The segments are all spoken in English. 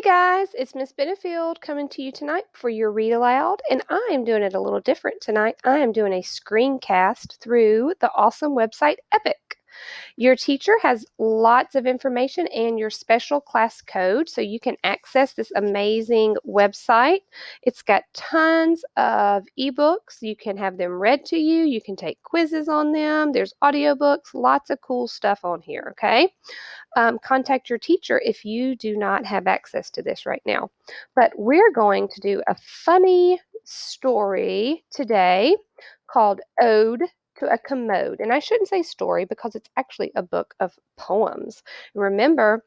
Hey guys, it's Miss Benefield coming to you tonight for your read aloud, and I am doing it a little different tonight. I am doing a screencast through the awesome website Epic. Your teacher has lots of information and your special class code so you can access this amazing website. It's got tons of ebooks. You can have them read to you. You can take quizzes on them. There's audiobooks, lots of cool stuff on here, okay? Contact your teacher if you do not have access to this right now. But we're going to do a funny story today called Ode to a Commode. And I shouldn't say story because it's actually a book of poems. Remember,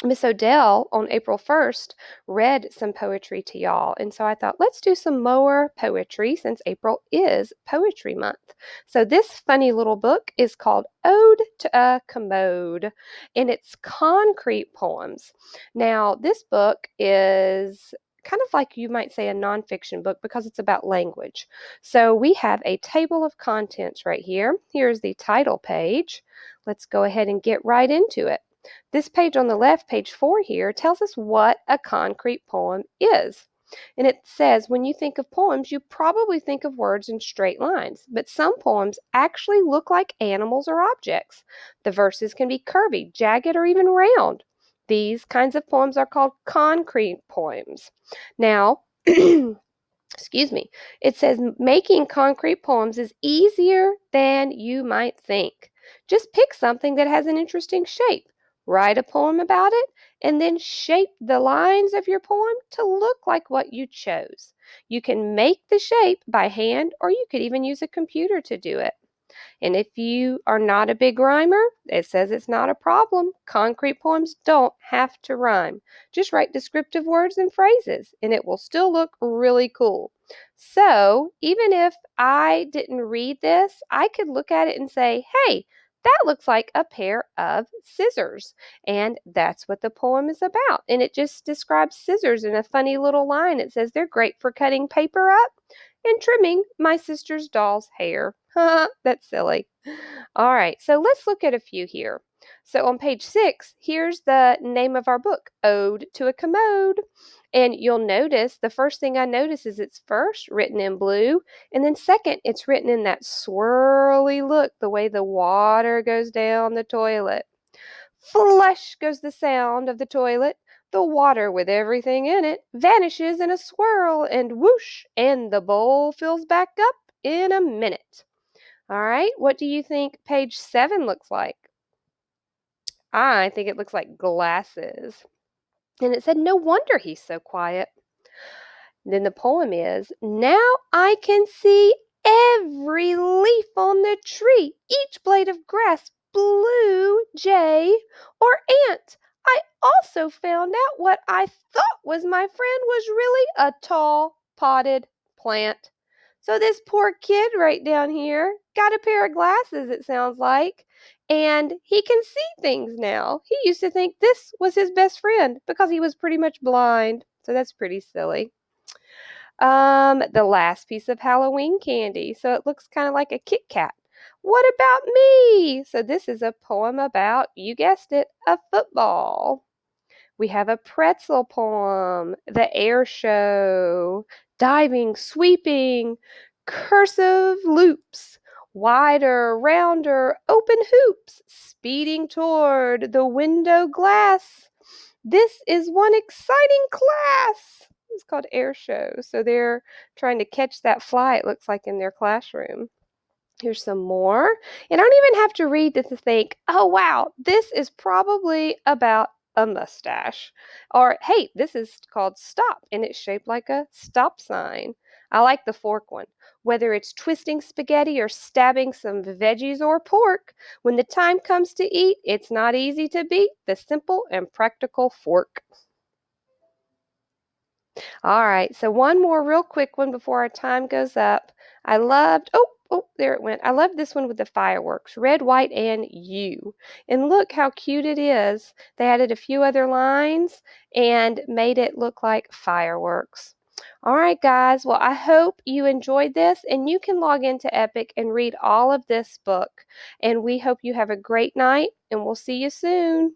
Miss Odell on April 1st read some poetry to y'all. And so I thought, let's do some more poetry since April is Poetry Month. So this funny little book is called Ode to a Commode, and it's concrete poems. Now, this book is kind of like you might say a nonfiction book because it's about language. So we have a table of contents right here. Here's the title page. Let's go ahead and get right into it. This page on the left, page 4 here, tells us what a concrete poem is. And it says, when you think of poems, you probably think of words in straight lines, but some poems actually look like animals or objects. The verses can be curvy, jagged, or even round. These kinds of poems are called concrete poems. Now, excuse me, it says making concrete poems is easier than you might think. Just pick something that has an interesting shape. Write a poem about it, and then shape the lines of your poem to look like what you chose. You can make the shape by hand, or you could even use a computer to do it. And if you are not a big rhymer, it says it's not a problem. Concrete poems don't have to rhyme. Just write descriptive words and phrases, and it will still look really cool. So even if I didn't read this, I could look at it and say, hey, that looks like a pair of scissors. And that's what the poem is about. And it just describes scissors in a funny little line. It says they're great for cutting paper up and trimming my sister's doll's hair. That's silly. All right, so let's look at a few here. So on page 6, here's the name of our book, Ode to a Commode. And you'll notice the first thing I notice is it's first written in blue, and then second, it's written in that swirly look, the way the water goes down the toilet. Flush goes the sound of the toilet. The water with everything in it vanishes in a swirl, and whoosh, and the bowl fills back up in a minute. All right, what do you think page 7 looks like? I think it looks like glasses. And it said, no wonder he's so quiet. Then the poem is, now I can see every leaf on the tree, each blade of grass, blue jay or ant. I also found out what I thought was my friend was really a tall potted plant. So this poor kid right down here got a pair of glasses, it sounds like, and he can see things now. He used to think this was his best friend because he was pretty much blind. So that's pretty silly. The last piece of Halloween candy. So it looks kind of like a Kit Kat. What about me? So this is a poem about, you guessed it, a football. We have a pretzel poem, the air show, diving, sweeping, cursive loops, wider, rounder, open hoops, speeding toward the window glass. This is one exciting class. It's called air show. So they're trying to catch that fly, it looks like, in their classroom. Here's some more. And I don't even have to read this to think, oh, wow, this is probably about a mustache. Or, hey, this is called stop, and it's shaped like a stop sign. I like the fork one. Whether it's twisting spaghetti or stabbing some veggies or pork, when the time comes to eat, it's not easy to beat the simple and practical fork. All right, so one more real quick one before our time goes up. I loved, there it went. I love this one with the fireworks, red, white, and you. And look how cute it is. They added a few other lines and made it look like fireworks. All right, guys. Well, I hope you enjoyed this, and you can log into Epic and read all of this book. And we hope you have a great night, and we'll see you soon.